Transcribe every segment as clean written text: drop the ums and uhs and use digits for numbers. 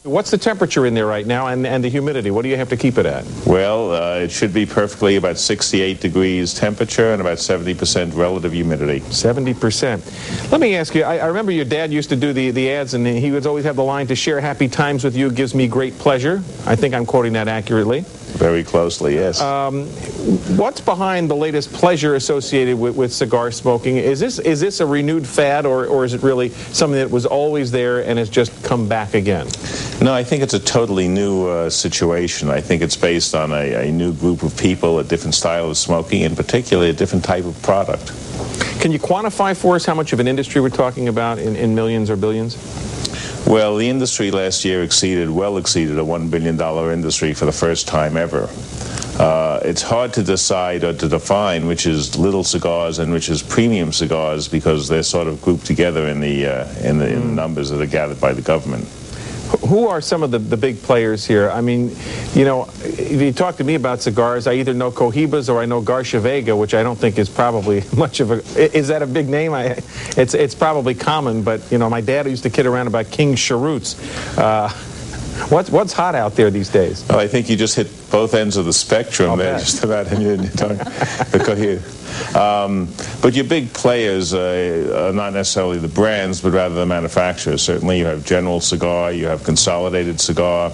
What's the temperature in there right now and the humidity? What do you have to keep it at? Well, it should be perfectly about 68 degrees temperature and about 70% relative humidity. 70%. Let me ask you, I remember your dad used to do the ads, and he would always have the line, "To share happy times with you gives me great pleasure." I think I'm quoting that accurately. Very closely, yes. What's behind the latest pleasure associated with cigar smoking? Is this a renewed fad, or is it really something that was always there and has just come back again? No, I think it's a totally new situation. I think it's based on a new group of people, a different style of smoking, and particularly a different type of product. Can you quantify for us how much of an industry we're talking about in millions or billions? Well, the industry last year well exceeded a $1 billion industry for the first time ever. It's hard to decide or to define which is little cigars and which is premium cigars because they're sort of grouped together in the numbers that are gathered by the government. Who are some of the big players here? I mean, you know, if you talk to me about cigars, I either know Cohibas or I know Garcia Vega, which I don't think is probably much of a... Is that a big name? It's probably common, but, you know, my dad used to kid around about King Cheroots. What's hot out there these days? Well, I think you just hit both ends of the spectrum there, just about, and you're talking the Cohiba. But your big players are not necessarily the brands, but rather the manufacturers. Certainly you have General Cigar, you have Consolidated Cigar.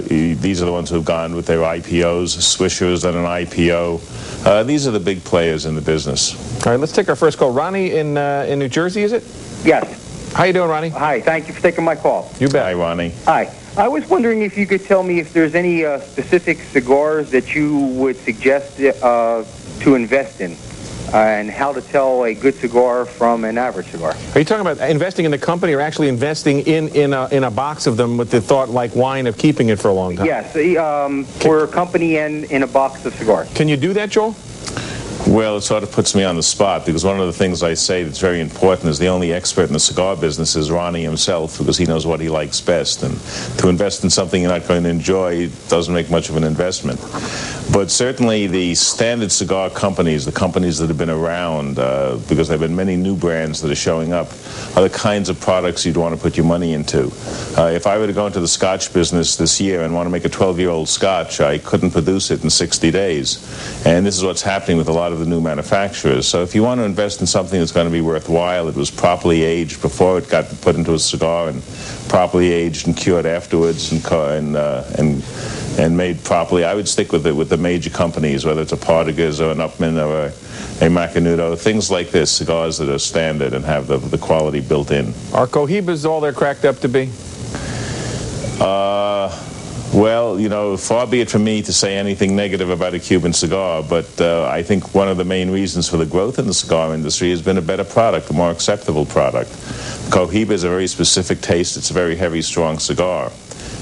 These are the ones who have gone with their IPOs. Swisher's done an IPO. These are the big players in the business. All right, let's take our first call. Ronnie in New Jersey, is it? Yes. How you doing, Ronnie? Hi, thank you for taking my call. You bet. Hi, Ronnie. Hi. I was wondering if you could tell me if there's any specific cigars that you would suggest to invest in, and how to tell a good cigar from an average cigar. Are you talking about investing in the company or actually investing in a box of them with the thought, like wine, of keeping it for a long time? Yes, for a company and in a box of cigars. Can you do that, Joel? Well, it sort of puts me on the spot because one of the things I say that's very important is the only expert in the cigar business is Ronnie himself, because he knows what he likes best. And to invest in something you're not going to enjoy doesn't make much of an investment. But certainly the standard cigar companies, the companies that have been around, because there have been many new brands that are showing up, are the kinds of products you'd want to put your money into. If I were to go into the Scotch business this year and want to make a 12-year-old Scotch, I couldn't produce it in 60 days. And this is what's happening with a lot of the new manufacturers. So if you want to invest in something that's going to be worthwhile, it was properly aged before it got put into a cigar, and properly aged and cured afterwards, and made properly, I would stick with it with the major companies, whether it's a Partagas or an Upmann or a Macanudo, things like this, cigars that are standard and have the quality built in. Are Cohibas all they're cracked up to be? Well, you know, far be it from me to say anything negative about a Cuban cigar, but I think one of the main reasons for the growth in the cigar industry has been a better product, a more acceptable product. Cohiba is a very specific taste. It's a very heavy, strong cigar.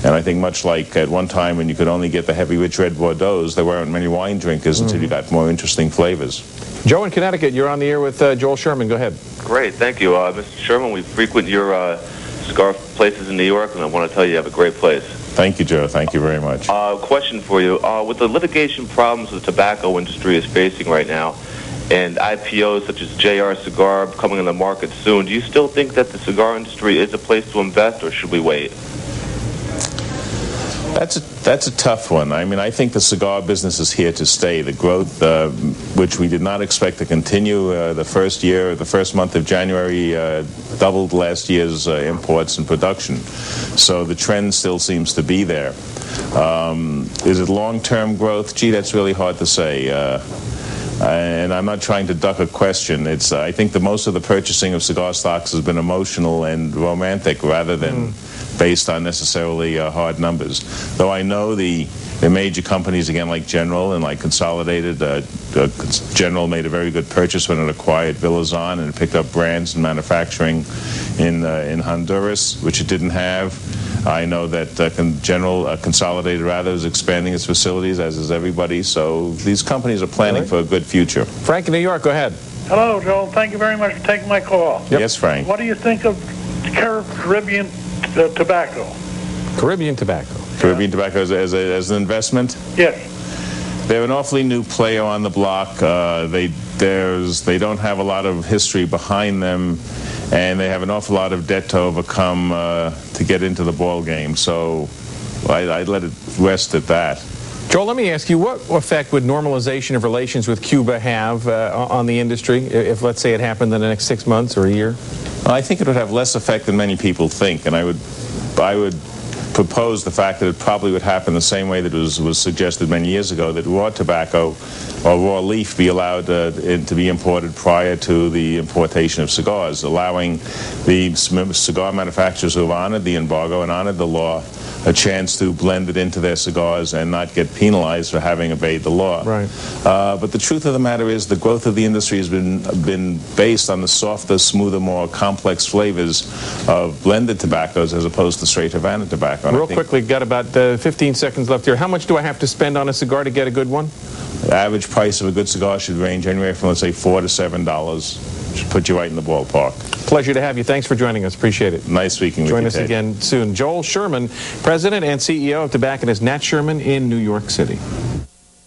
And I think much like at one time when you could only get the heavy, rich red Bordeaux's, there weren't many wine drinkers until you got more interesting flavors. Joe in Connecticut, you're on the air with Joel Sherman. Go ahead. Great, thank you. Mr. Sherman, we frequent your cigar places in New York, and I want to tell you have a great place. Thank you, Joe. Thank you very much. Question for you. With the litigation problems the tobacco industry is facing right now, and IPOs such as JR Cigar coming on the market soon, do you still think that the cigar industry is a place to invest, or should we wait? That's a tough one. I mean, I think the cigar business is here to stay. The growth, which we did not expect to continue, the first month of January doubled last year's imports and production. So the trend still seems to be there. Is it long-term growth? Gee, that's really hard to say. And I'm not trying to duck a question. I think that most of the purchasing of cigar stocks has been emotional and romantic rather than based on necessarily hard numbers. Though I know the major companies, again, like General and like Consolidated, General made a very good purchase when it acquired Villazon and it picked up brands and manufacturing in Honduras, which it didn't have. I know that Consolidated is expanding its facilities, as is everybody. So these companies are planning for a good future. Frank in New York, go ahead. Hello, Joel. Thank you very much for taking my call. Yep. Yes, Frank. What do you think of Caribbean tobacco? Caribbean tobacco. Caribbean tobacco as an investment? Yes. They're an awfully new player on the block. They they don't have a lot of history behind them, and they have an awful lot of debt to overcome to get into the ball game. So I'd let it rest at that. Joel, let me ask you, what effect would normalization of relations with Cuba have on the industry if, let's say, it happened in the next 6 months or a year? Well, I think it would have less effect than many people think, and I would propose the fact that it probably would happen the same way that was suggested many years ago, that raw tobacco or raw leaf be allowed to be imported prior to the importation of cigars, allowing the cigar manufacturers who have honored the embargo and honored the law a chance to blend it into their cigars and not get penalized for having obeyed the law. Right. But the truth of the matter is the growth of the industry has been based on the softer, smoother, more complex flavors of blended tobaccos as opposed to straight Havana tobacco. Real quickly, got about 15 seconds left here. How much do I have to spend on a cigar to get a good one? The average price of a good cigar should range anywhere from, let's say, $4 to $7. Should put you right in the ballpark. Pleasure to have you. Thanks for joining us. Appreciate it. Nice speaking with you. Join us again soon. Joel Sherman, President and CEO of tobacconist Nat Sherman in New York City.